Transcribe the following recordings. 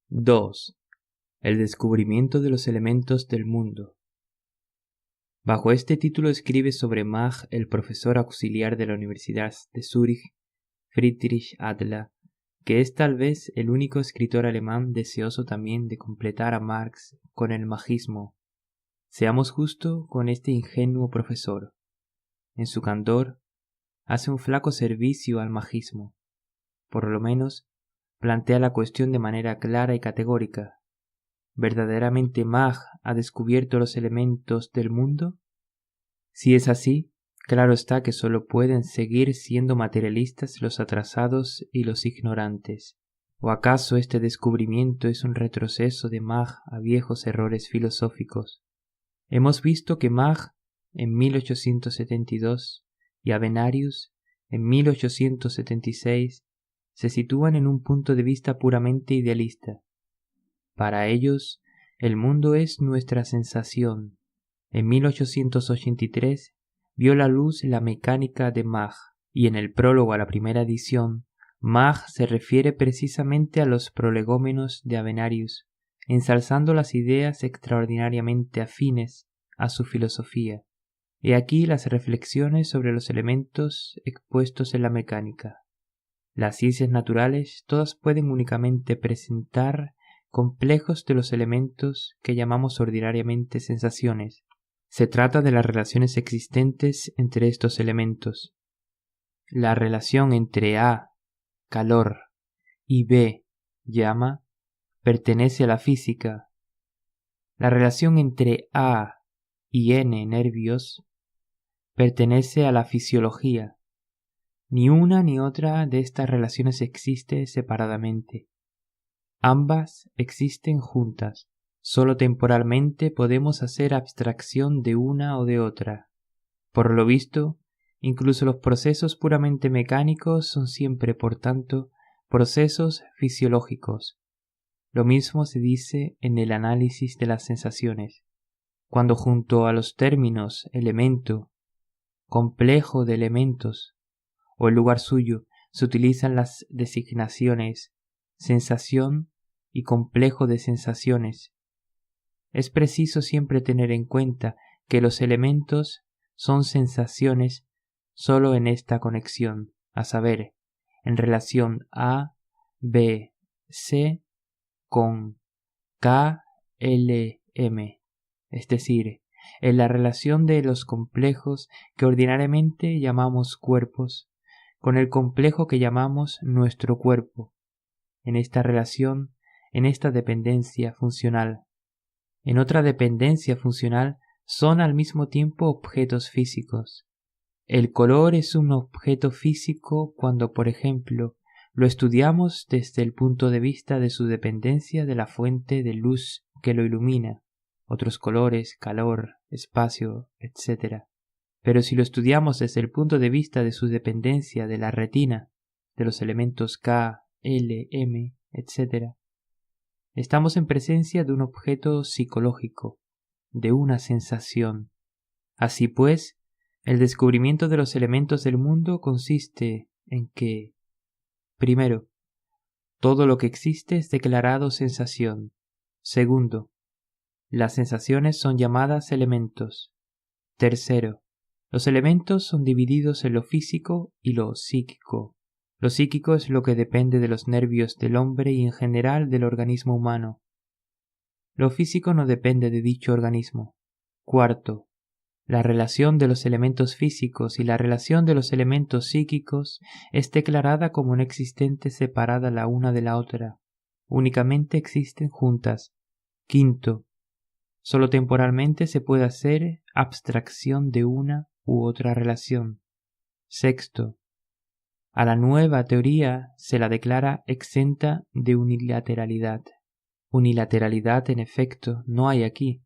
2. El descubrimiento de los elementos del mundo. Bajo este título escribe sobre Mach el profesor auxiliar de la Universidad de Zúrich, Friedrich Adler, que es tal vez el único escritor alemán deseoso también de completar a Marx con el magismo. Seamos justos con este ingenuo profesor. En su candor, hace un flaco servicio al magismo. Por lo menos, plantea la cuestión de manera clara y categórica. ¿Verdaderamente Mach ha descubierto los elementos del mundo? Si es así, claro está que solo pueden seguir siendo materialistas los atrasados y los ignorantes. ¿O acaso este descubrimiento es un retroceso de Mach a viejos errores filosóficos? Hemos visto que Mach en 1872 y Avenarius en 1876 se sitúan en un punto de vista puramente idealista. Para ellos, el mundo es nuestra sensación. En 1883 vio la luz la mecánica de Mach, y en el prólogo a la primera edición, Mach se refiere precisamente a los prolegómenos de Avenarius, ensalzando las ideas extraordinariamente afines a su filosofía. He aquí las reflexiones sobre los elementos expuestos en la mecánica. Las ciencias naturales todas pueden únicamente presentar complejos de los elementos que llamamos ordinariamente sensaciones. Se trata de las relaciones existentes entre estos elementos. La relación entre A, calor, y B, llama, pertenece a la física. La relación entre A y N, nervios, pertenece a la fisiología. Ni una ni otra de estas relaciones existe separadamente. Ambas existen juntas. Solo temporalmente podemos hacer abstracción de una o de otra. Por lo visto, incluso los procesos puramente mecánicos son siempre, por tanto, procesos fisiológicos. Lo mismo se dice en el análisis de las sensaciones. Cuando junto a los términos elemento, complejo de elementos, o el lugar suyo, se utilizan las designaciones sensación y complejo de sensaciones. Es preciso siempre tener en cuenta que los elementos son sensaciones solo en esta conexión, a saber, en relación A, B, C con K, L, M, es decir, en la relación de los complejos que ordinariamente llamamos cuerpos con el complejo que llamamos nuestro cuerpo, en esta relación, en esta dependencia funcional. En otra dependencia funcional son al mismo tiempo objetos físicos. El color es un objeto físico cuando, por ejemplo, lo estudiamos desde el punto de vista de su dependencia de la fuente de luz que lo ilumina, otros colores, calor, espacio, etc. Pero si lo estudiamos desde el punto de vista de su dependencia de la retina, de los elementos K, L, M, etc., estamos en presencia de un objeto psicológico, de una sensación. Así pues, el descubrimiento de los elementos del mundo consiste en que, primero, todo lo que existe es declarado sensación. Segundo, las sensaciones son llamadas elementos. Tercero, los elementos son divididos en lo físico y lo psíquico. Lo psíquico es lo que depende de los nervios del hombre y en general del organismo humano. Lo físico no depende de dicho organismo. Cuarto, la relación de los elementos físicos y la relación de los elementos psíquicos es declarada como no existente separada la una de la otra. Únicamente existen juntas. Quinto, solo temporalmente se puede hacer abstracción de una u otra relación. Sexto, a la nueva teoría se la declara exenta de unilateralidad. Unilateralidad, en efecto, no hay aquí,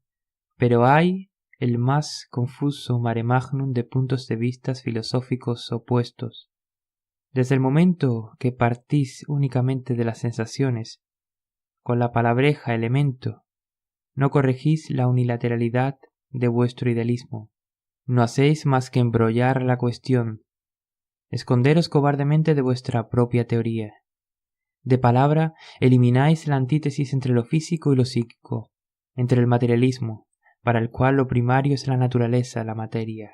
pero hay el más confuso mare magnum de puntos de vista filosóficos opuestos. Desde el momento que partís únicamente de las sensaciones, con la palabreja elemento, no corregís la unilateralidad de vuestro idealismo. No hacéis más que embrollar la cuestión, esconderos cobardemente de vuestra propia teoría. De palabra, elimináis la antítesis entre lo físico y lo psíquico, entre el materialismo, para el cual lo primario es la naturaleza, la materia,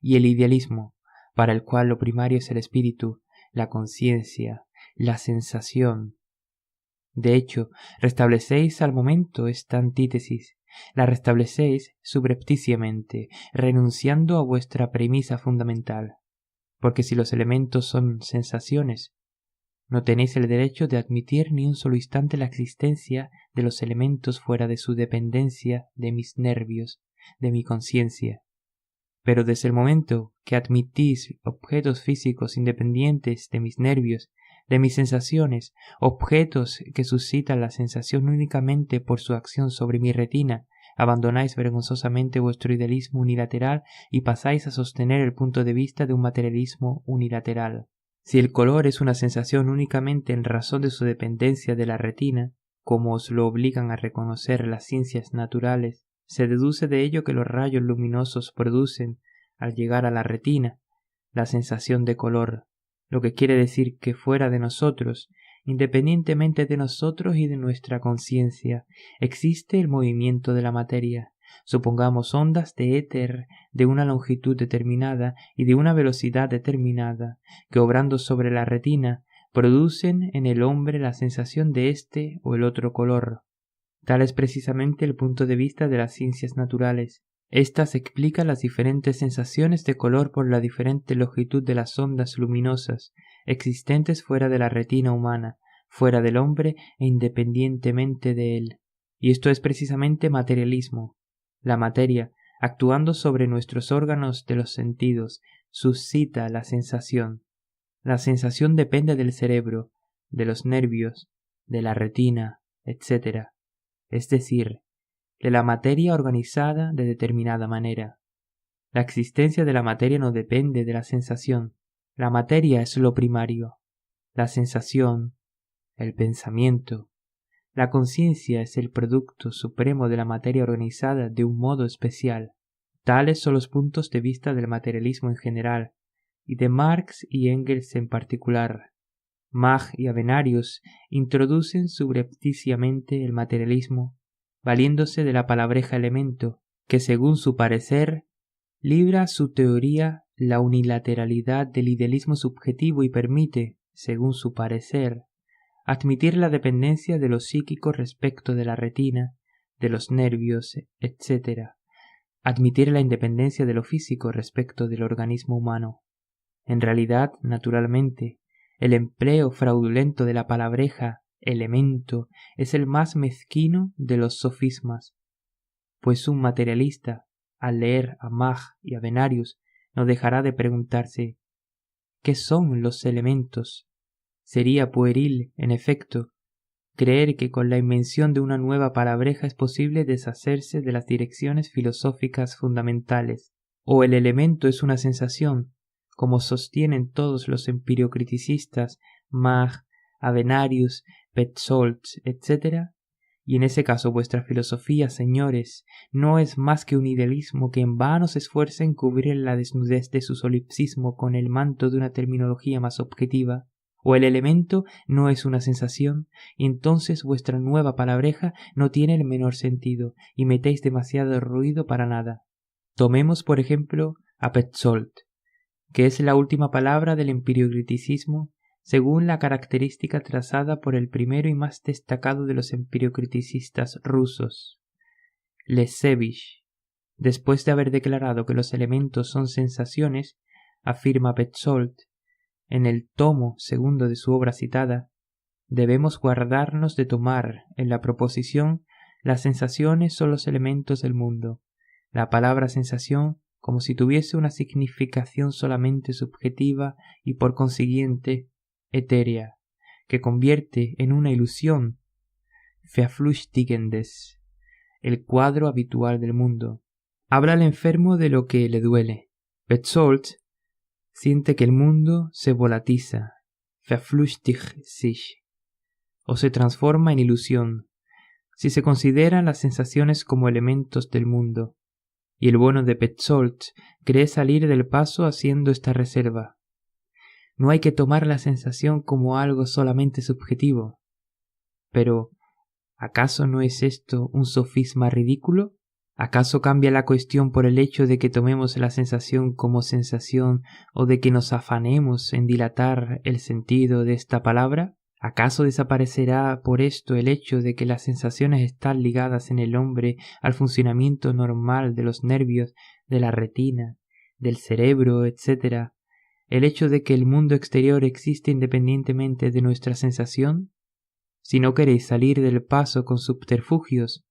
y el idealismo, para el cual lo primario es el espíritu, la conciencia, la sensación. De hecho, restablecéis al momento esta antítesis, la restablecéis subrepticiamente, renunciando a vuestra premisa fundamental, porque si los elementos son sensaciones, no tenéis el derecho de admitir ni un solo instante la existencia de los elementos fuera de su dependencia de mis nervios, de mi conciencia. Pero desde el momento que admitís objetos físicos independientes de mis nervios, de mis sensaciones, objetos que suscitan la sensación únicamente por su acción sobre mi retina, abandonáis vergonzosamente vuestro idealismo unilateral y pasáis a sostener el punto de vista de un materialismo unilateral. Si el color es una sensación únicamente en razón de su dependencia de la retina, como os lo obligan a reconocer las ciencias naturales, se deduce de ello que los rayos luminosos producen, al llegar a la retina, la sensación de color, lo que quiere decir que fuera de nosotros, independientemente de nosotros y de nuestra conciencia, existe el movimiento de la materia. Supongamos ondas de éter de una longitud determinada y de una velocidad determinada, que obrando sobre la retina, producen en el hombre la sensación de este o el otro color. Tal es precisamente el punto de vista de las ciencias naturales. Estas explican las diferentes sensaciones de color por la diferente longitud de las ondas luminosas existentes fuera de la retina humana, fuera del hombre e independientemente de él. Y esto es precisamente materialismo. La materia, actuando sobre nuestros órganos de los sentidos, suscita la sensación. La sensación depende del cerebro, de los nervios, de la retina, etc. Es decir, de la materia organizada de determinada manera. La existencia de la materia no depende de la sensación. La materia es lo primario. La sensación, el pensamiento, la conciencia es el producto supremo de la materia organizada de un modo especial. Tales son los puntos de vista del materialismo en general, y de Marx y Engels en particular. Mach y Avenarius introducen subrepticiamente el materialismo, valiéndose de la palabreja elemento, que según su parecer, libra su teoría la unilateralidad del idealismo subjetivo y permite, según su parecer, admitir la dependencia de lo psíquico respecto de la retina, de los nervios, etc., admitir la independencia de lo físico respecto del organismo humano. En realidad, naturalmente, el empleo fraudulento de la palabreja elemento es el más mezquino de los sofismas, pues un materialista, al leer a Mach y a Avenarius, no dejará de preguntarse ¿qué son los elementos? Sería pueril, en efecto, creer que con la invención de una nueva palabreja es posible deshacerse de las direcciones filosóficas fundamentales. O el elemento es una sensación, como sostienen todos los empiriocriticistas, Mach, Avenarius, Petzold, etc., y en ese caso vuestra filosofía, señores, no es más que un idealismo que en vano se esfuerza en cubrir la desnudez de su solipsismo con el manto de una terminología más objetiva. O el elemento no es una sensación, y entonces vuestra nueva palabreja no tiene el menor sentido, y metéis demasiado ruido para nada. Tomemos, por ejemplo, a Petzold, que es la última palabra del empiriocriticismo, según la característica trazada por el primero y más destacado de los empiriocriticistas rusos, Lesevich. Después de haber declarado que los elementos son sensaciones, afirma Petzold, en el tomo segundo de su obra citada, debemos guardarnos de tomar en la proposición las sensaciones son los elementos del mundo, la palabra sensación como si tuviese una significación solamente subjetiva y por consiguiente etérea, que convierte en una ilusión, verflüchtigendes, el cuadro habitual del mundo. Habla al enfermo de lo que le duele. Petzold siente que el mundo se volatiza, verflüchtigt sich, o se transforma en ilusión, si se consideran las sensaciones como elementos del mundo. Y el bueno de Petzold cree salir del paso haciendo esta reserva. No hay que tomar la sensación como algo solamente subjetivo. Pero, ¿acaso no es esto un sofisma ridículo? ¿Acaso cambia la cuestión por el hecho de que tomemos la sensación como sensación o de que nos afanemos en dilatar el sentido de esta palabra? ¿Acaso desaparecerá por esto el hecho de que las sensaciones están ligadas en el hombre al funcionamiento normal de los nervios, de la retina, del cerebro, etc.? ¿El hecho de que el mundo exterior existe independientemente de nuestra sensación? Si no queréis salir del paso con subterfugios,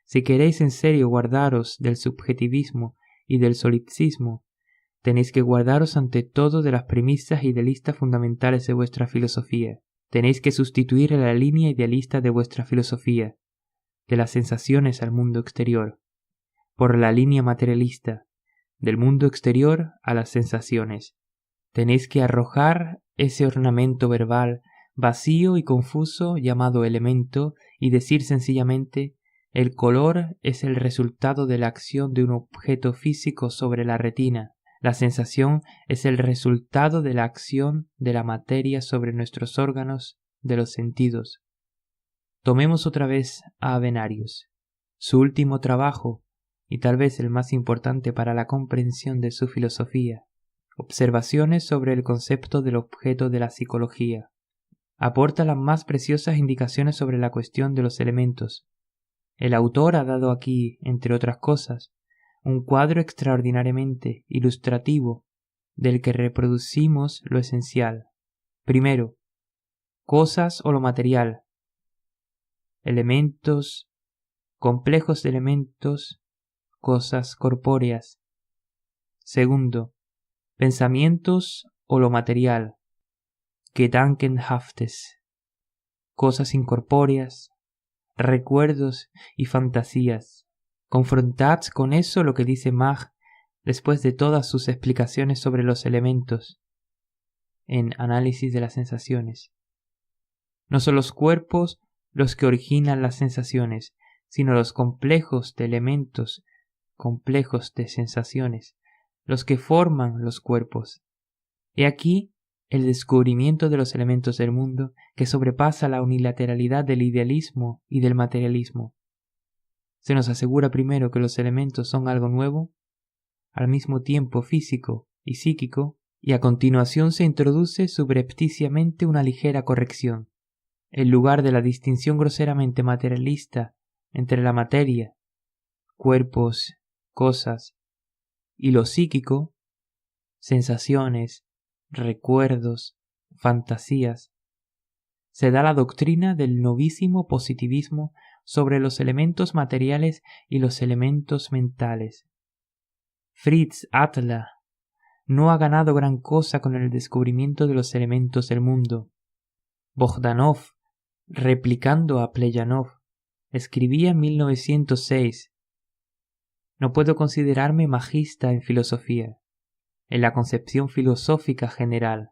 si queréis en serio guardaros del subjetivismo y del solipsismo, tenéis que guardaros ante todo de las premisas idealistas fundamentales de vuestra filosofía. Tenéis que sustituir a la línea idealista de vuestra filosofía, de las sensaciones al mundo exterior, por la línea materialista, del mundo exterior a las sensaciones. Tenéis que arrojar ese ornamento verbal vacío y confuso llamado elemento y decir sencillamente: el color es el resultado de la acción de un objeto físico sobre la retina. La sensación es el resultado de la acción de la materia sobre nuestros órganos de los sentidos. Tomemos otra vez a Avenarius. Su último trabajo, y tal vez el más importante para la comprensión de su filosofía, Observaciones sobre el concepto del objeto de la psicología, aporta las más preciosas indicaciones sobre la cuestión de los elementos. El autor ha dado aquí, entre otras cosas, un cuadro extraordinariamente ilustrativo del que reproducimos lo esencial. Primero, cosas o lo material. Elementos, complejos de elementos, cosas corpóreas. Segundo, pensamientos o lo material. Gedankenhaftes, cosas incorpóreas, recuerdos y fantasías. Confrontad con eso lo que dice Mach después de todas sus explicaciones sobre los elementos en Análisis de las sensaciones. No son los cuerpos los que originan las sensaciones, sino los complejos de elementos, complejos de sensaciones, los que forman los cuerpos. He aquí el descubrimiento de los elementos del mundo que sobrepasa la unilateralidad del idealismo y del materialismo. Se nos asegura primero que los elementos son algo nuevo, al mismo tiempo físico y psíquico, y a continuación se introduce subrepticiamente una ligera corrección. En lugar de la distinción groseramente materialista entre la materia, cuerpos, cosas, y lo psíquico, sensaciones, recuerdos, fantasías, se da la doctrina del novísimo positivismo sobre los elementos materiales y los elementos mentales. Fritz Adler no ha ganado gran cosa con el descubrimiento de los elementos del mundo. Bogdanov, replicando a Plejanov, escribía en 1906: «No puedo considerarme magista en filosofía. En la concepción filosófica general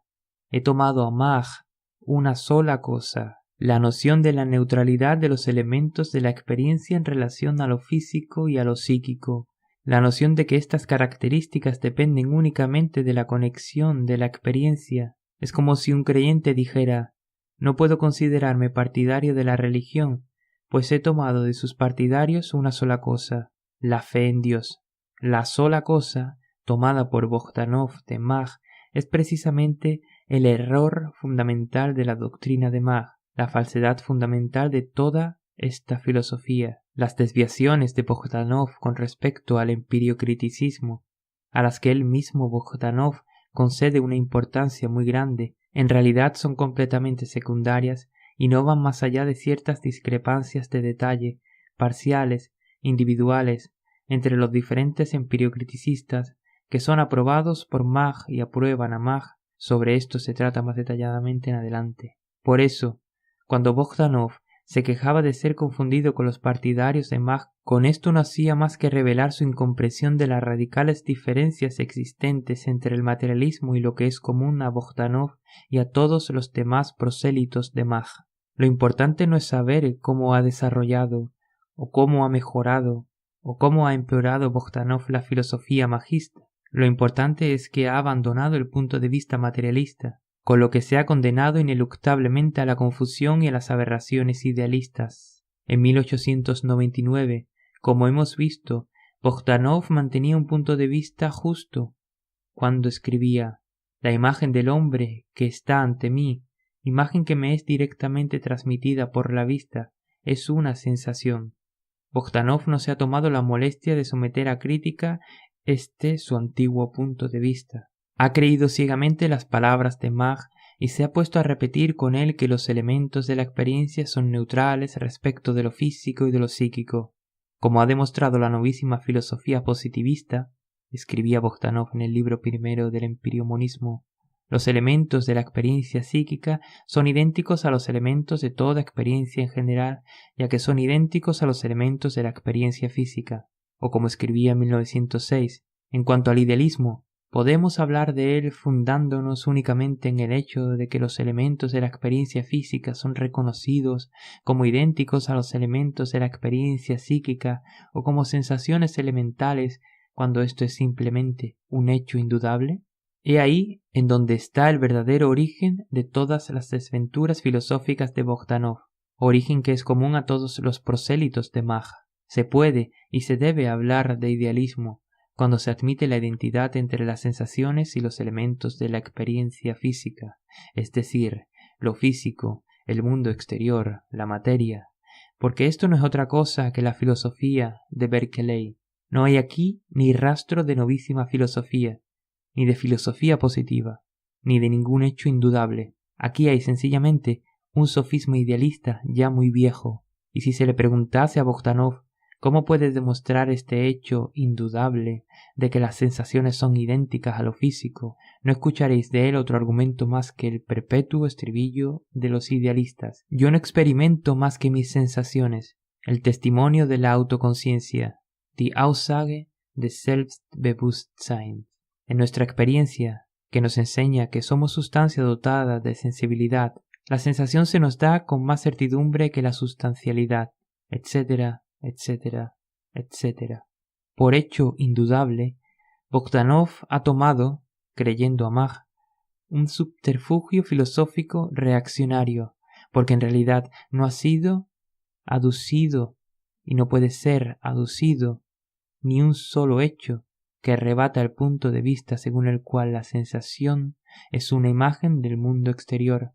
he tomado a Mach una sola cosa, la noción de la neutralidad de los elementos de la experiencia en relación a lo físico y a lo psíquico, la noción de que estas características dependen únicamente de la conexión de la experiencia. Es como si un creyente dijera: no puedo considerarme partidario de la religión, pues he tomado de sus partidarios una sola cosa, la fe en Dios. La sola cosa tomada por Bogdanov de Mach es precisamente el error fundamental de la doctrina de Mach, la falsedad fundamental de toda esta filosofía. Las desviaciones de Bogdanov con respecto al empiriocriticismo, a las que él mismo Bogdanov concede una importancia muy grande, en realidad son completamente secundarias y no van más allá de ciertas discrepancias de detalle, parciales, individuales, entre los diferentes empiriocriticistas que son aprobados por Mach y aprueban a Mach. Sobre esto se trata más detalladamente en adelante. Por eso, cuando Bogdanov se quejaba de ser confundido con los partidarios de Mach, con esto no hacía más que revelar su incomprensión de las radicales diferencias existentes entre el materialismo y lo que es común a Bogdanov y a todos los demás prosélitos de Mach. Lo importante no es saber cómo ha desarrollado, o cómo ha mejorado, o cómo ha empeorado Bogdanov la filosofía majista. Lo importante es que ha abandonado el punto de vista materialista con lo que se ha condenado ineluctablemente a la confusión y a las aberraciones idealistas. En 1899, como hemos visto, Bogdanov mantenía un punto de vista justo cuando escribía: «La imagen del hombre que está ante mí, imagen que me es directamente transmitida por la vista, es una sensación». Bogdanov no se ha tomado la molestia de someter a crítica su antiguo punto de vista. Ha creído ciegamente las palabras de Mach y se ha puesto a repetir con él que los elementos de la experiencia son neutrales respecto de lo físico y de lo psíquico. Como ha demostrado la novísima filosofía positivista, escribía Bogdanov en el libro primero del Empiriomonismo, los elementos de la experiencia psíquica son idénticos a los elementos de toda experiencia en general, ya que son idénticos a los elementos de la experiencia física. O como escribía en 1906, en cuanto al idealismo, podemos hablar de él fundándonos únicamente en el hecho de que los elementos de la experiencia física son reconocidos como idénticos a los elementos de la experiencia psíquica o como sensaciones elementales cuando esto es simplemente un hecho indudable. He ahí en donde está el verdadero origen de todas las desventuras filosóficas de Bogdanov, origen que es común a todos los prosélitos de Mach. Se puede y se debe hablar de idealismo cuando se admite la identidad entre las sensaciones y los elementos de la experiencia física, es decir, lo físico, el mundo exterior, la materia, porque esto no es otra cosa que la filosofía de Berkeley. No hay aquí ni rastro de novísima filosofía, ni de filosofía positiva, ni de ningún hecho indudable. Aquí hay sencillamente un sofisma idealista ya muy viejo, y si se le preguntase a Bogdanov ¿cómo puede demostrar este hecho indudable de que las sensaciones son idénticas a lo físico? No escucharéis de él otro argumento más que el perpetuo estribillo de los idealistas. Yo no experimento más que mis sensaciones, el testimonio de la autoconciencia, die Aussage des Selbstbewusstseins. En nuestra experiencia, que nos enseña que somos sustancia dotada de sensibilidad, la sensación se nos da con más certidumbre que la sustancialidad, etcétera, etcétera, etcétera. Por hecho indudable, Bogdanov ha tomado, creyendo a Mach, un subterfugio filosófico reaccionario, porque en realidad no ha sido aducido y no puede ser aducido ni un solo hecho que rebata el punto de vista según el cual la sensación es una imagen del mundo exterior,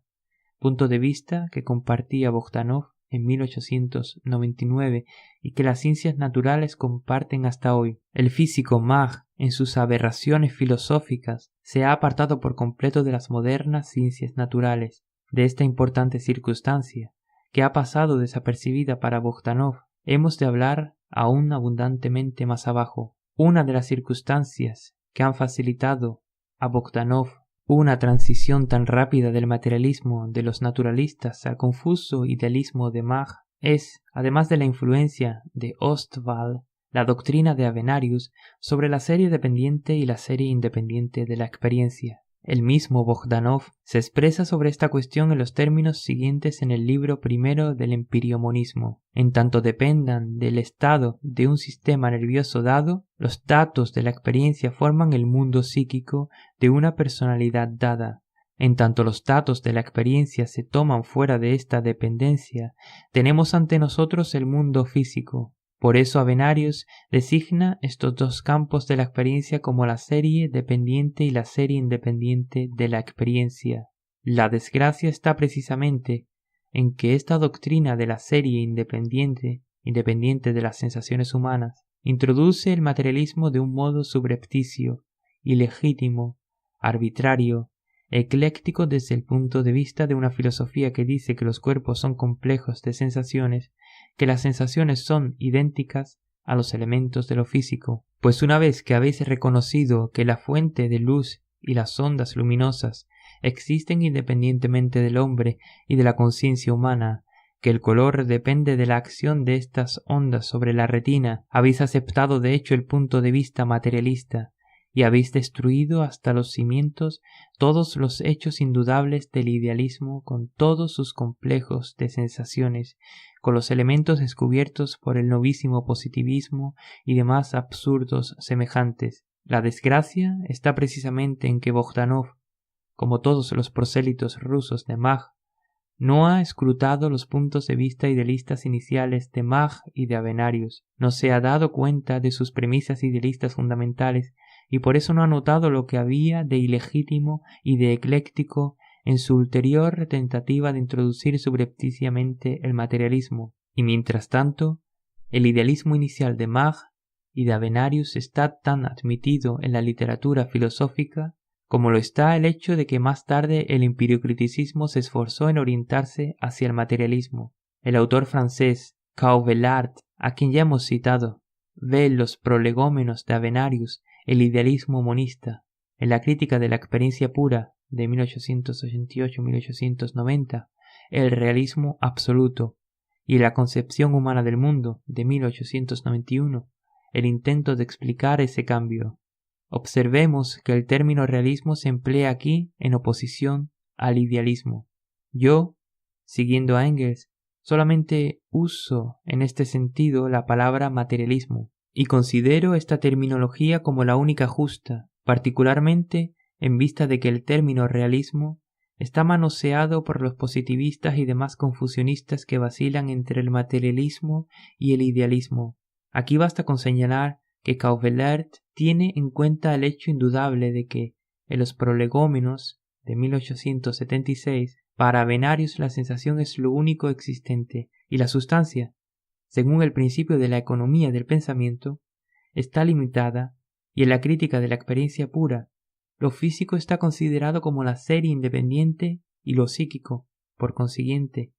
punto de vista que compartía Bogdanov en 1899 y que las ciencias naturales comparten hasta hoy. El físico Mach, en sus aberraciones filosóficas, se ha apartado por completo de las modernas ciencias naturales. De esta importante circunstancia, que ha pasado desapercibida para Bogdanov, hemos de hablar aún abundantemente más abajo. Una de las circunstancias que han facilitado a Bogdanov una transición tan rápida del materialismo de los naturalistas al confuso idealismo de Mach es, además de la influencia de Ostwald, la doctrina de Avenarius sobre la serie dependiente y la serie independiente de la experiencia. El mismo Bogdanov se expresa sobre esta cuestión en los términos siguientes en el libro primero del Empiriomonismo. En tanto dependan del estado de un sistema nervioso dado, los datos de la experiencia forman el mundo psíquico de una personalidad dada. En tanto los datos de la experiencia se toman fuera de esta dependencia, tenemos ante nosotros el mundo físico. Por eso Avenarius designa estos dos campos de la experiencia como la serie dependiente y la serie independiente de la experiencia. La desgracia está precisamente en que esta doctrina de la serie independiente de las sensaciones humanas, introduce el materialismo de un modo subrepticio, ilegítimo, arbitrario, ecléctico desde el punto de vista de una filosofía que dice que los cuerpos son complejos de sensaciones, que las sensaciones son idénticas a los elementos de lo físico. Pues una vez que habéis reconocido que la fuente de luz y las ondas luminosas existen independientemente del hombre y de la conciencia humana, que el color depende de la acción de estas ondas sobre la retina, habéis aceptado de hecho el punto de vista materialista, y habéis destruido hasta los cimientos todos los hechos indudables del idealismo con todos sus complejos de sensaciones, con los elementos descubiertos por el novísimo positivismo y demás absurdos semejantes. La desgracia está precisamente en que Bogdanov, como todos los prosélitos rusos de Mach, no ha escrutado los puntos de vista idealistas iniciales de Mach y de Avenarius, no se ha dado cuenta de sus premisas idealistas fundamentales y por eso no ha notado lo que había de ilegítimo y de ecléctico en su ulterior tentativa de introducir subrepticiamente el materialismo. Y mientras tanto, el idealismo inicial de Mach y de Avenarius está tan admitido en la literatura filosófica como lo está el hecho de que más tarde el empiriocriticismo se esforzó en orientarse hacia el materialismo. El autor francés Cauvelard, a quien ya hemos citado, ve en los prolegómenos de Avenarius el idealismo monista. En la crítica de la experiencia pura de 1888-1890, el realismo absoluto, y en la concepción humana del mundo de 1891, el intento de explicar ese cambio. Observemos que el término realismo se emplea aquí en oposición al idealismo. Yo, siguiendo a Engels, solamente uso en este sentido la palabra materialismo y considero esta terminología como la única justa, particularmente en vista de que el término realismo está manoseado por los positivistas y demás confusionistas que vacilan entre el materialismo y el idealismo. Aquí basta con señalar que Cauvelard tiene en cuenta el hecho indudable de que en los prolegómenos de 1876 para Avenarius la sensación es lo único existente y la sustancia, según el principio de la economía del pensamiento, está limitada y en la crítica de la experiencia pura, lo físico está considerado como la serie independiente y lo psíquico, por consiguiente,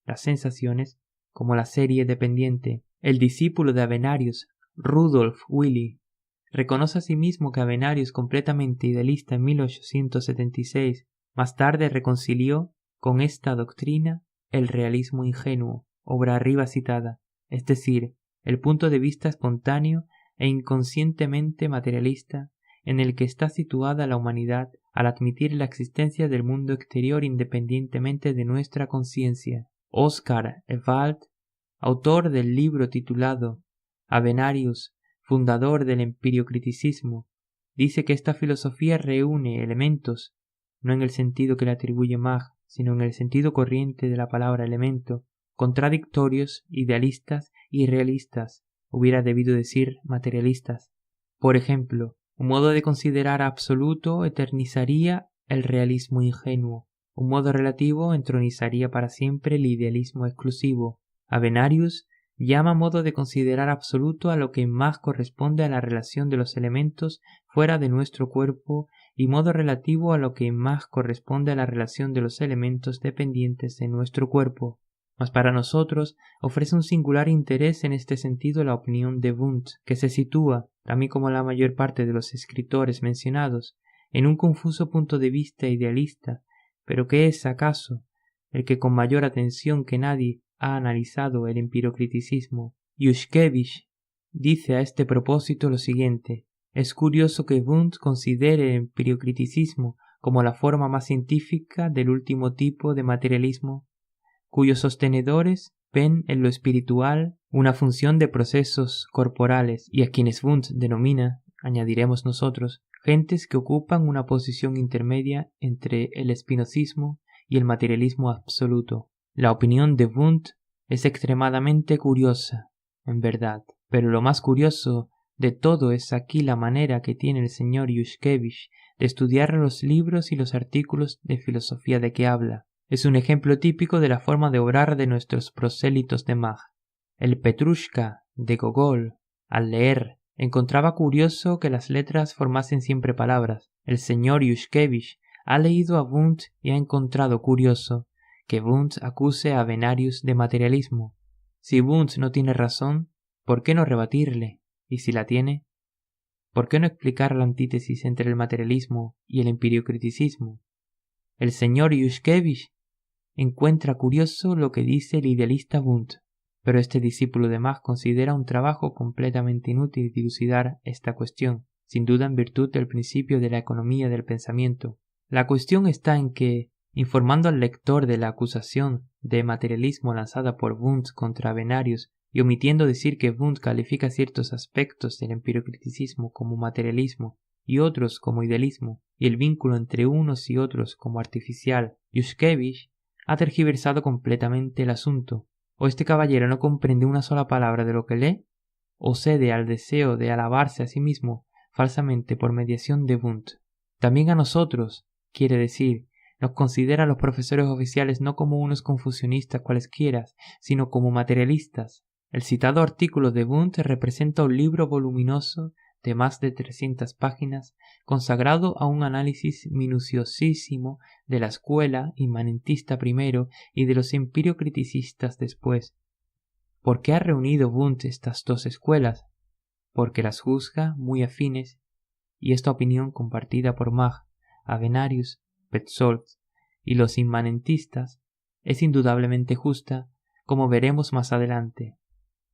las sensaciones como la serie dependiente. El discípulo de Avenarius, Rudolf Willi, reconoce asimismo que Avenarius, completamente idealista en 1876, más tarde reconcilió con esta doctrina el realismo ingenuo, obra arriba citada, es decir, el punto de vista espontáneo e inconscientemente materialista en el que está situada la humanidad al admitir la existencia del mundo exterior independientemente de nuestra conciencia. Oscar Ewald, autor del libro titulado Avenarius, fundador del empiriocriticismo, dice que esta filosofía reúne elementos, no en el sentido que le atribuye Mach, sino en el sentido corriente de la palabra elemento, contradictorios, idealistas y realistas, hubiera debido decir materialistas. Por ejemplo, un modo de considerar absoluto eternizaría el realismo ingenuo, un modo relativo entronizaría para siempre el idealismo exclusivo. Avenarius llama modo de considerar absoluto a lo que más corresponde a la relación de los elementos fuera de nuestro cuerpo y modo relativo a lo que más corresponde a la relación de los elementos dependientes de nuestro cuerpo. Mas para nosotros ofrece un singular interés en este sentido la opinión de Wundt, que se sitúa, también como la mayor parte de los escritores mencionados, en un confuso punto de vista idealista, pero que es, acaso, el que con mayor atención que nadie ha analizado el empiriocriticismo. Yushkevich dice a este propósito lo siguiente: es curioso que Wundt considere el empiriocriticismo como la forma más científica del último tipo de materialismo, cuyos sostenedores ven en lo espiritual una función de procesos corporales, y a quienes Wundt denomina, añadiremos nosotros, gentes que ocupan una posición intermedia entre el espinozismo y el materialismo absoluto. La opinión de Wundt es extremadamente curiosa, en verdad, pero lo más curioso de todo es aquí la manera que tiene el señor Yushkevich de estudiar los libros y los artículos de filosofía de que habla. Es un ejemplo típico de la forma de obrar de nuestros prosélitos de Mach. El Petrushka de Gogol, al leer, encontraba curioso que las letras formasen siempre palabras. El señor Yushkevich ha leído a Wundt y ha encontrado curioso que Wundt acuse a Avenarius de materialismo. Si Wundt no tiene razón, ¿por qué no rebatirle? Y si la tiene, ¿por qué no explicar la antítesis entre el materialismo y el empiriocriticismo? El señor Yushkevich encuentra curioso lo que dice el idealista Wundt, pero este discípulo de Mach considera un trabajo completamente inútil dilucidar esta cuestión, sin duda en virtud del principio de la economía del pensamiento. La cuestión está en que, informando al lector de la acusación de materialismo lanzada por Wundt contra Avenarius y omitiendo decir que Wundt califica ciertos aspectos del empiriocriticismo como materialismo y otros como idealismo, y el vínculo entre unos y otros como artificial. Yushkevich ha tergiversado completamente el asunto. O este caballero no comprende una sola palabra de lo que lee, o cede al deseo de alabarse a sí mismo falsamente por mediación de Wundt. También a nosotros, quiere decir, nos considera a los profesores oficiales no como unos confusionistas cualesquiera, sino como materialistas. El citado artículo de Wundt representa un libro voluminoso de más de 300 páginas, consagrado a un análisis minuciosísimo de la escuela inmanentista primero y de los empiriocriticistas después. ¿Por qué ha reunido Wundt estas dos escuelas? Porque las juzga muy afines, y esta opinión compartida por Mach, Avenarius, Petzold y los inmanentistas es indudablemente justa, como veremos más adelante.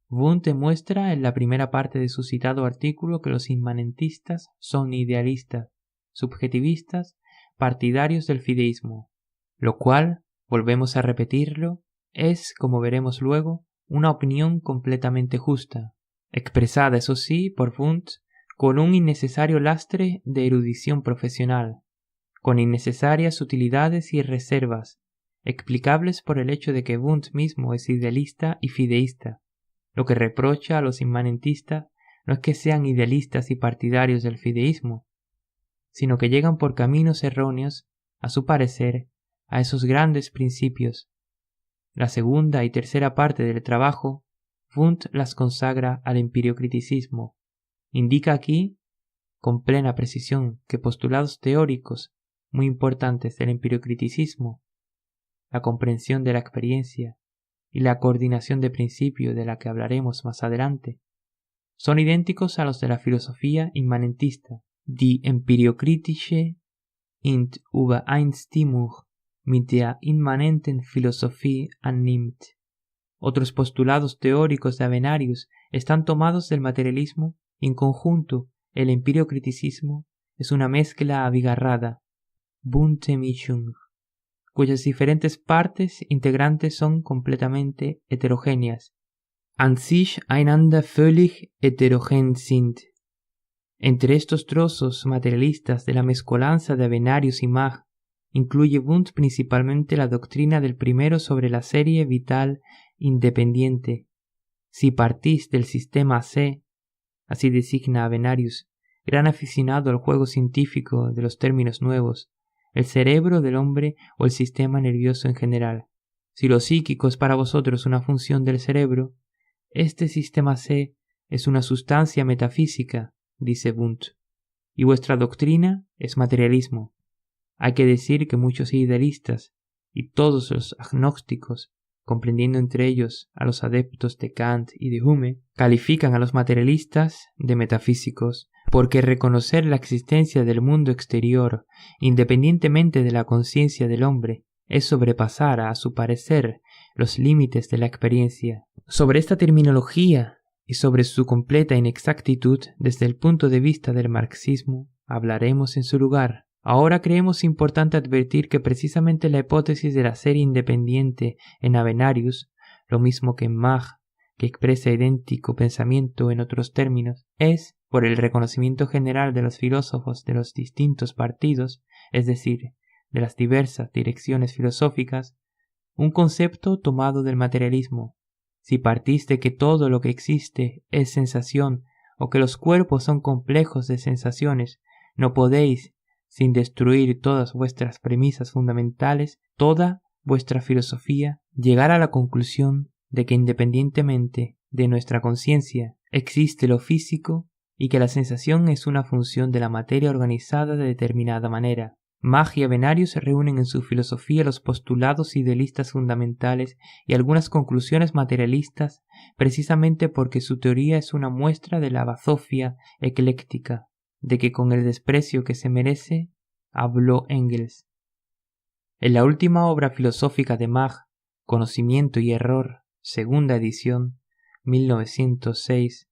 Wundt demuestra en la primera parte de su citado artículo que los inmanentistas son idealistas, subjetivistas, partidarios del fideísmo, lo cual, volvemos a repetirlo, es, como veremos luego, una opinión completamente justa, expresada, eso sí, por Wundt con un innecesario lastre de erudición profesional, con innecesarias sutilidades y reservas, explicables por el hecho de que Wundt mismo es idealista y fideísta. Lo que reprocha a los inmanentistas no es que sean idealistas y partidarios del fideísmo, sino que llegan por caminos erróneos, a su parecer, a esos grandes principios. La segunda y tercera parte del trabajo, Wundt las consagra al empiriocriticismo. Indica aquí, con plena precisión, que postulados teóricos muy importantes del empiriocriticismo, la comprensión de la experiencia y la coordinación de principio de la que hablaremos más adelante, son idénticos a los de la filosofía inmanentista. Die empiriokritische Übereinstimmung mit der immanenten Philosophie annimmt. Otros postulados teóricos de Avenarius están tomados del materialismo y en conjunto el empiriocriticismo es una mezcla abigarrada, bunte Mischung, cuyas diferentes partes integrantes son completamente heterogéneas, an sich einander völlig heterogen sind. Entre estos trozos materialistas de la mezcolanza de Avenarius y Mach, incluye Wundt principalmente la doctrina del primero sobre la serie vital independiente. Si partís del sistema C, así designa Avenarius, gran aficionado al juego científico de los términos nuevos, el cerebro del hombre o el sistema nervioso en general. Si lo psíquico es para vosotros una función del cerebro, este sistema C es una sustancia metafísica, dice Wundt, y vuestra doctrina es materialismo. Hay que decir que muchos idealistas y todos los agnósticos, comprendiendo entre ellos a los adeptos de Kant y de Hume, califican a los materialistas de metafísicos, porque reconocer la existencia del mundo exterior, independientemente de la conciencia del hombre, es sobrepasar, a su parecer, los límites de la experiencia. Sobre esta terminología y sobre su completa inexactitud desde el punto de vista del marxismo, hablaremos en su lugar. Ahora creemos importante advertir que precisamente la hipótesis de la serie independiente en Avenarius, lo mismo que en Mach, que expresa idéntico pensamiento en otros términos, es, por el reconocimiento general de los filósofos de los distintos partidos, es decir, de las diversas direcciones filosóficas, un concepto tomado del materialismo. Si partís de que todo lo que existe es sensación o que los cuerpos son complejos de sensaciones, no podéis, sin destruir todas vuestras premisas fundamentales, toda vuestra filosofía, llegar a la conclusión de que independientemente de nuestra conciencia existe lo físico y que la sensación es una función de la materia organizada de determinada manera. Mach y Avenarius se reúnen en su filosofía los postulados idealistas fundamentales y algunas conclusiones materialistas precisamente porque su teoría es una muestra de la bazofia ecléctica, de que con el desprecio que se merece, habló Engels. En la última obra filosófica de Mach, Conocimiento y Error, segunda edición, 1906,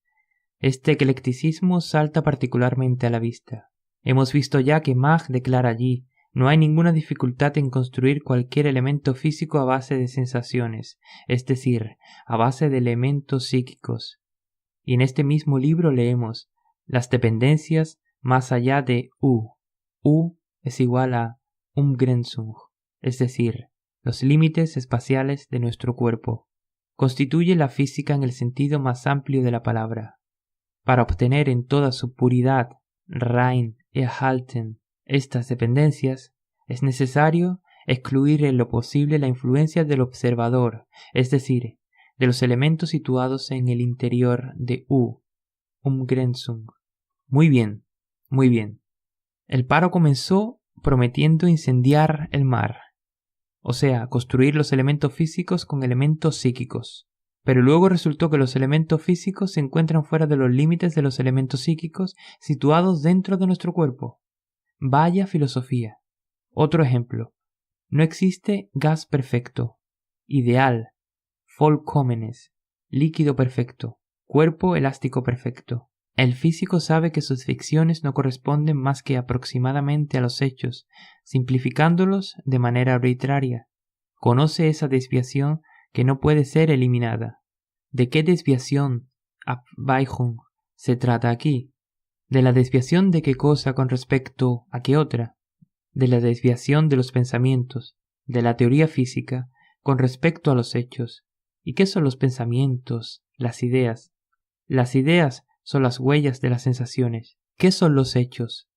este eclecticismo salta particularmente a la vista. Hemos visto ya que Mach declara allí: no hay ninguna dificultad en construir cualquier elemento físico a base de sensaciones, es decir, a base de elementos psíquicos. Y en este mismo libro leemos: las dependencias más allá de U. U es igual a Umgrenzung, es decir, los límites espaciales de nuestro cuerpo. Constituye la física en el sentido más amplio de la palabra. Para obtener en toda su puridad, rein erhalten, estas dependencias, es necesario excluir en lo posible la influencia del observador, es decir, de los elementos situados en el interior de U, Umgrenzung. Muy bien, muy bien. El paro comenzó prometiendo incendiar el mar, o sea, construir los elementos físicos con elementos psíquicos. Pero luego resultó que los elementos físicos se encuentran fuera de los límites de los elementos psíquicos situados dentro de nuestro cuerpo. Vaya filosofía. Otro ejemplo. No existe gas perfecto, ideal, vollkommenes, líquido perfecto, cuerpo elástico perfecto. El físico sabe que sus ficciones no corresponden más que aproximadamente a los hechos, simplificándolos de manera arbitraria. Conoce esa desviación que no puede ser eliminada. ¿De qué desviación, Abweichung, se trata aquí? ¿De la desviación de qué cosa con respecto a qué otra? De la desviación de los pensamientos, de la teoría física, con respecto a los hechos. ¿Y qué son los pensamientos, las ideas? Las ideas son las huellas de las sensaciones. ¿Qué son los hechos?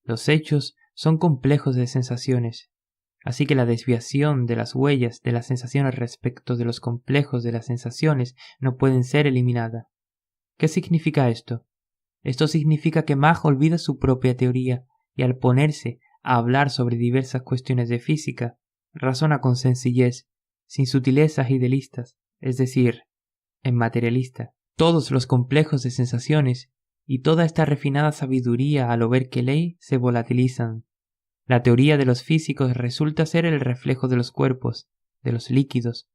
Los hechos son complejos de sensaciones. Así que la desviación de las huellas de las sensaciones respecto de los complejos de las sensaciones no pueden ser eliminadas. ¿Qué significa esto? Esto significa que Mach olvida su propia teoría y al ponerse a hablar sobre diversas cuestiones de física, razona con sencillez, sin sutilezas idealistas, es decir, en materialista. Todos los complejos de sensaciones y toda esta refinada sabiduría al ver que ley se volatilizan. La teoría de los físicos resulta ser el reflejo de los cuerpos, de los líquidos,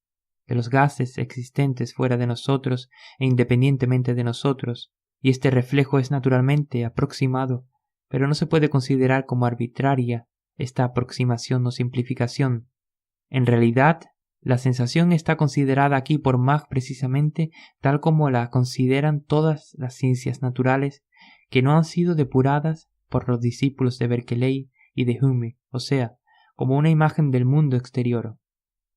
de los gases existentes fuera de nosotros e independientemente de nosotros, y este reflejo es naturalmente aproximado, pero no se puede considerar como arbitraria esta aproximación o simplificación. En realidad, la sensación está considerada aquí por Mach precisamente tal como la consideran todas las ciencias naturales que no han sido depuradas por los discípulos de Berkeley y de Hume, o sea, como una imagen del mundo exterior.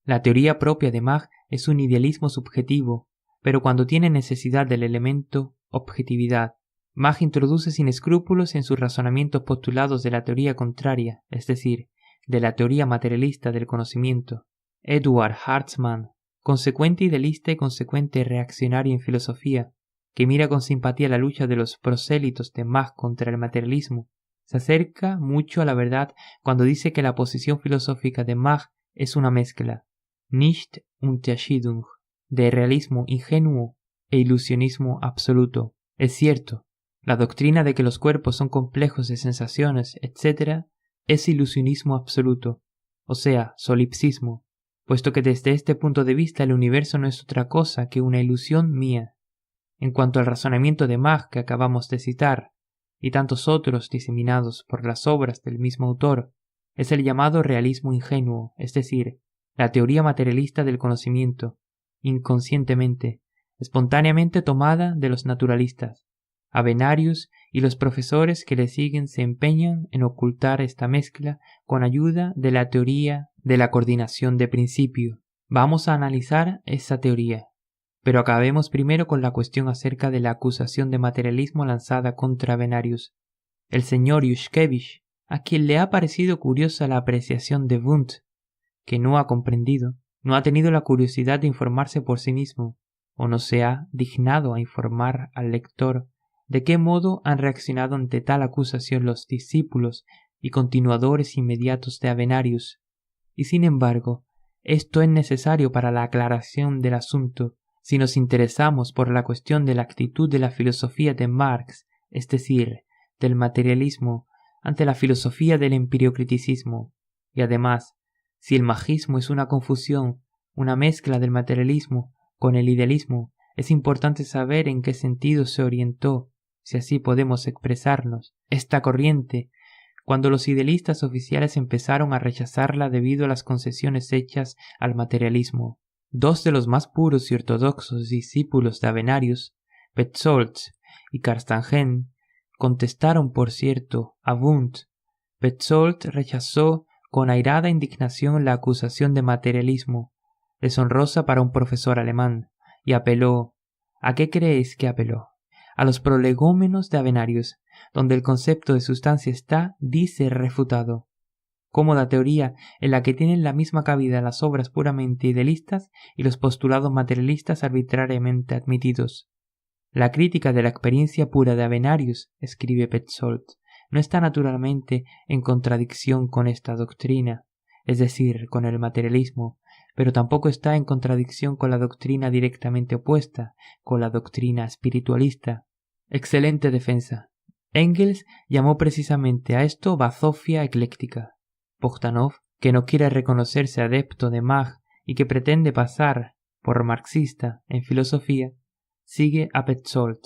La teoría propia de Mach es un idealismo subjetivo, pero cuando tiene necesidad del elemento objetividad, Mach introduce sin escrúpulos en sus razonamientos postulados de la teoría contraria, es decir, de la teoría materialista del conocimiento. Eduard Hartmann, consecuente idealista y consecuente reaccionario en filosofía, que mira con simpatía la lucha de los prosélitos de Mach contra el materialismo, se acerca mucho a la verdad cuando dice que la posición filosófica de Mach es una mezcla, nicht Unterscheidung, de realismo ingenuo e ilusionismo absoluto. Es cierto, la doctrina de que los cuerpos son complejos de sensaciones, etc., es ilusionismo absoluto, o sea, solipsismo, puesto que desde este punto de vista el universo no es otra cosa que una ilusión mía. En cuanto al razonamiento de Mach que acabamos de citar, y tantos otros diseminados por las obras del mismo autor, es el llamado realismo ingenuo, es decir, la teoría materialista del conocimiento, inconscientemente, espontáneamente tomada de los naturalistas. Avenarius y los profesores que le siguen se empeñan en ocultar esta mezcla con ayuda de la teoría de la coordinación de principio. Vamos a analizar esa teoría. Pero acabemos primero con la cuestión acerca de la acusación de materialismo lanzada contra Avenarius. El señor Yushkevich, a quien le ha parecido curiosa la apreciación de Wundt, que no ha comprendido, no ha tenido la curiosidad de informarse por sí mismo, o no se ha dignado a informar al lector de qué modo han reaccionado ante tal acusación los discípulos y continuadores inmediatos de Avenarius. Y sin embargo, esto es necesario para la aclaración del asunto, si nos interesamos por la cuestión de la actitud de la filosofía de Marx, es decir, del materialismo, ante la filosofía del empiriocriticismo, y además, si el magismo es una confusión, una mezcla del materialismo con el idealismo, es importante saber en qué sentido se orientó, si así podemos expresarnos, esta corriente, cuando los idealistas oficiales empezaron a rechazarla debido a las concesiones hechas al materialismo. Dos de los más puros y ortodoxos discípulos de Avenarius, Petzold y Carstanjen, contestaron, por cierto, a Wundt. Petzold rechazó con airada indignación la acusación de materialismo, deshonrosa para un profesor alemán, y apeló. ¿A qué creéis que apeló? A los prolegómenos de Avenarius, donde el concepto de sustancia está, dice, refutado. Cómoda teoría en la que tienen la misma cabida las obras puramente idealistas y los postulados materialistas arbitrariamente admitidos. La crítica de la experiencia pura de Avenarius, escribe Petzold, no está naturalmente en contradicción con esta doctrina, es decir, con el materialismo, pero tampoco está en contradicción con la doctrina directamente opuesta, con la doctrina espiritualista. Excelente defensa. Engels llamó precisamente a esto bazofia ecléctica. Bogdanov, que no quiere reconocerse adepto de Mach y que pretende pasar por marxista en filosofía, sigue a Petzold.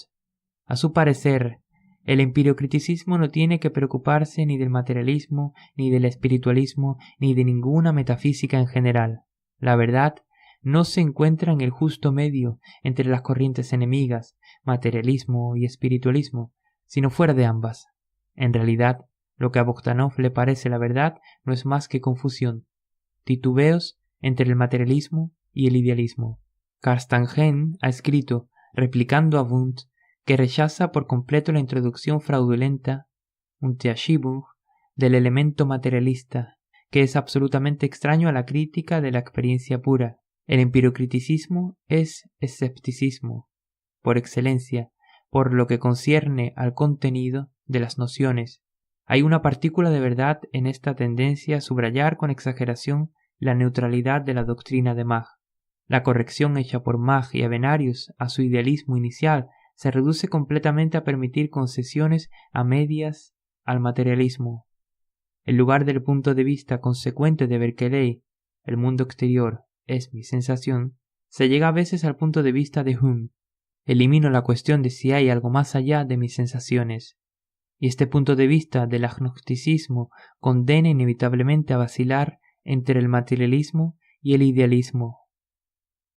A su parecer, el empiriocriticismo no tiene que preocuparse ni del materialismo, ni del espiritualismo, ni de ninguna metafísica en general. La verdad no se encuentra en el justo medio entre las corrientes enemigas, materialismo y espiritualismo, sino fuera de ambas. En realidad, lo que a Bogdanov le parece la verdad no es más que confusión, titubeos entre el materialismo y el idealismo. Carstanjen ha escrito, replicando a Wundt, que rechaza por completo la introducción fraudulenta, Unterschiebung, del elemento materialista, que es absolutamente extraño a la crítica de la experiencia pura. El empiriocriticismo es escepticismo, por excelencia, por lo que concierne al contenido de las nociones. Hay una partícula de verdad en esta tendencia a subrayar con exageración la neutralidad de la doctrina de Mach. La corrección hecha por Mach y Avenarius a su idealismo inicial se reduce completamente a permitir concesiones a medias al materialismo. En lugar del punto de vista consecuente de Berkeley, el mundo exterior es mi sensación, se llega a veces al punto de vista de Hume. Elimino la cuestión de si hay algo más allá de mis sensaciones. Y este punto de vista del agnosticismo condena inevitablemente a vacilar entre el materialismo y el idealismo.